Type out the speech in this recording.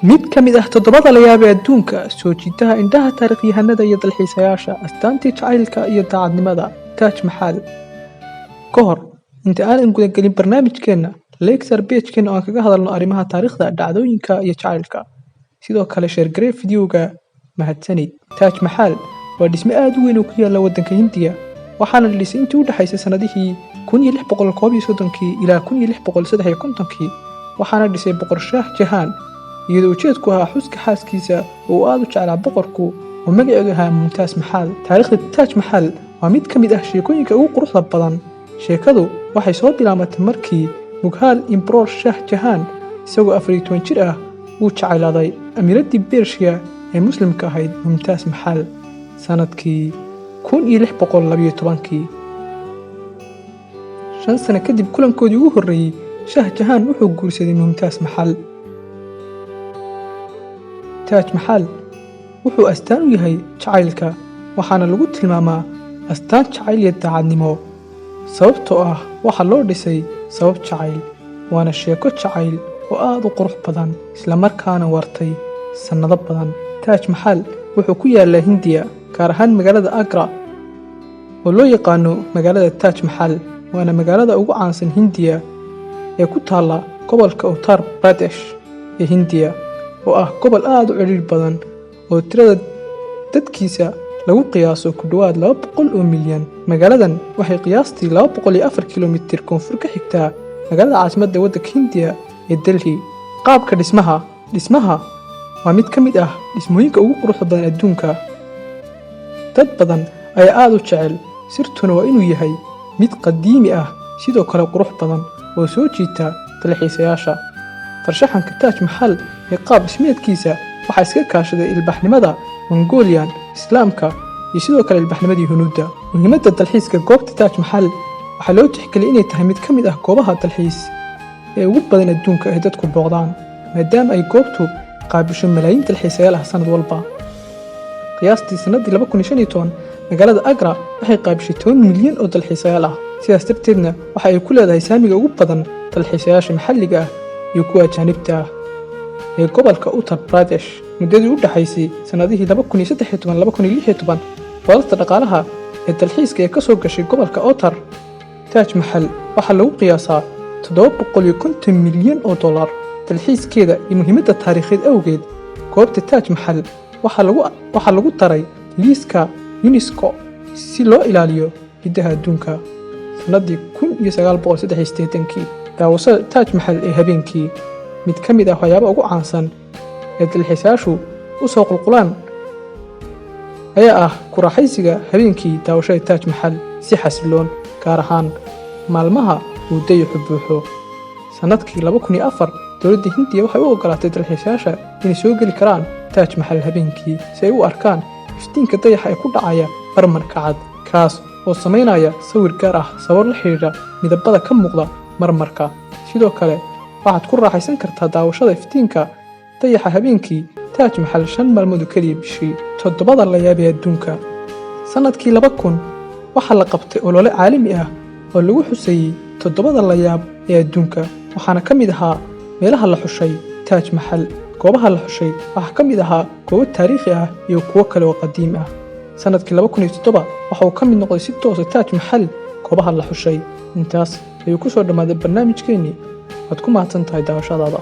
mid ka mid ah toddobada la yaab ee adduunka soo jiitaha indhaha taariikhyahanada iyo dalxiisayaasha astaantii jacaylka iyo daacadnimada Taj Mahal. Ka hor inta aanan gudagelin barnaamijkeena lecture page-keena oo aan kaga hadalno arrimaha taariikhda, dhacdooyinka iyo jacaylka, sidoo kale share garee fiidiyowga. Mahadsanid. Taj Mahal waa dhisme aad u weyn oo ku yaalla waddanka Hindiya, waxaana la dhisay intii u dhaxaysay sanadihii 1631 ilaa 1653, waxaana dhisay boqor Shah Jahan iyadoo ujeedku ahaa xuska xaaskiisa oo aad u jeclaa boqorku oo magaceedu ahaa Mumtaz Mahal. Taariikhda Taj Mahal waa mid ka mid ah sheekooyinka ugu quruxda badan. Sheekadu waxay soo bilaabatay markii Mughal Emperor Shah Jahan isagoo 14 jir ah uu jeclaaday amiiradii Persia ee muslimka ahayd Mumtaz Mahal sanadkii 1612. 5 sano kadib kulankoodii ugu horreeyay, Shah Jahan wuxuu guursaday Mumtaz Mahal. Taj Mahal wuxuu astaan u yahay jacaylka, waxaana lagu tilmaamaa astaan jacayl iyo daacadnimo, sababtoo ah waxa loo dhisay sabab jacayl. Waana sheeko jacayl oo aad u qurux badan isla markaana wartay sanado badan. Taj Mahal wuxuu ku yaallaa Hindiya, gaar ahaan magaalada Agra oo loo yaqaano magaalada Taj Mahal. Waana magaalada ugu caansan Hindiya ee ku taalla gobolka Uttar Pradesh ee Hindiya, oo ah gobol aad u ciriir badan oo tirada dadkiisa lagu qiyaaso ku dhawaad 200 oo milyan. Magaaladan waxay qiyaastii 204 kiiloomitir koonfur ka xigtaa magaalada caasimadda waddanka Hindiya ee Delhi. Qaabka dhismaha waa mid ka mid ah dhismooyinka ugu quruxda badan adduunka. Dad badan ayaa aad u jecel, sirtuna waa inuu yahay mid qadiimi ah, sidoo kale qurux badan oo soo jiita dalxiisayaasha. farshaxanka Taj Mahal ee qaab dhismeedkiisa waxaa iska kaashaday ilbaxnimada Mongolian, Islaamka iyo sidoo kale ilbaxnimadii Hunuudda. Muhiimadda dalxiiska goobta Taj Mahal waxaa loo tixgeliyay inay tahay mid ka mid ah goobaha dalxiis ee ugu badan adduunka ee dadku booqdaan, maadaama ay goobtu qaabisho malaayiin dalxiisayaal ah sanad walba. Qiyaastii sanadii 2015, magaalada Agra waxay qaabishay 10 milyan oo dalxiisayaal ah. Sidaas darteedna waxa ay ku leedahay saamiga ugu badan dalxiisayaasha maxalliga ah iyo kuwa ajaanibta ah ee gobolka Uttar Pradesh. Muddadii u dhaxaysay sanadihii 2013-2016, wadada dhaqaalaha ee dalxiiska ee ka soo gashay gobolka Uttar Taj Mahal waxaa lagu qiyaasaa 750 milyan oo dollar. Dalxiiskeeda iyo muhiimadda taariikheed awgeed, goobta Taj Mahal waxaa lagu daray liiska UNESCO si loo ilaaliyo hiddaha adduunka. sanadii 1983, daawashada Taj Mahal ee habeenkii, mid ka mid ah waxyaabaha ugu caansan ee dalxiisayaashu u soo qulqulaan, ayaa ah ku raaxaysiga habeenkii daawashada Taj Mahal si xasiloon, gaar ahaan maalmaha uu dayaxu buuxo. sanadkii 2004, dowladda Hindiya waxay u ogolaatay dalxiisayaasha inay soo geli karaan Taj Mahal habeenkii si ay u arkaan iftiinka dayaxa ee ku dhacaya marmarka cad, kaas oo samaynaya sawir gaar ah sabab la xiriira midabada ka muuqda marmarka. Sidoo kale waxaad ku raaxaysan kartaa daawashada iftiinka dayaxa habeenkii Taj Mahal 5 maalmood oo kaliya bishii. Toddobada la yaab ee adduunka. Sanadkii 2000 waxaa la qabtay olole caalami ah oo lagu xusayay toddobada la yaab ee adduunka, waxaana ka mid ahaa meelaha la xushay Taj Mahal. goobaha la xushay waxaa ka mid ahaa goobo taariikhi ah iyo kuwo kale oo qadiim ah. sanadkii 2007 waxa uu ka mid noqday si toos ah Taj Mahal goobaha la xushay. Intaas ayuu ku soo dhamaaday barnaamijkeennii. waad ku mahadsan tahay daawashadaada.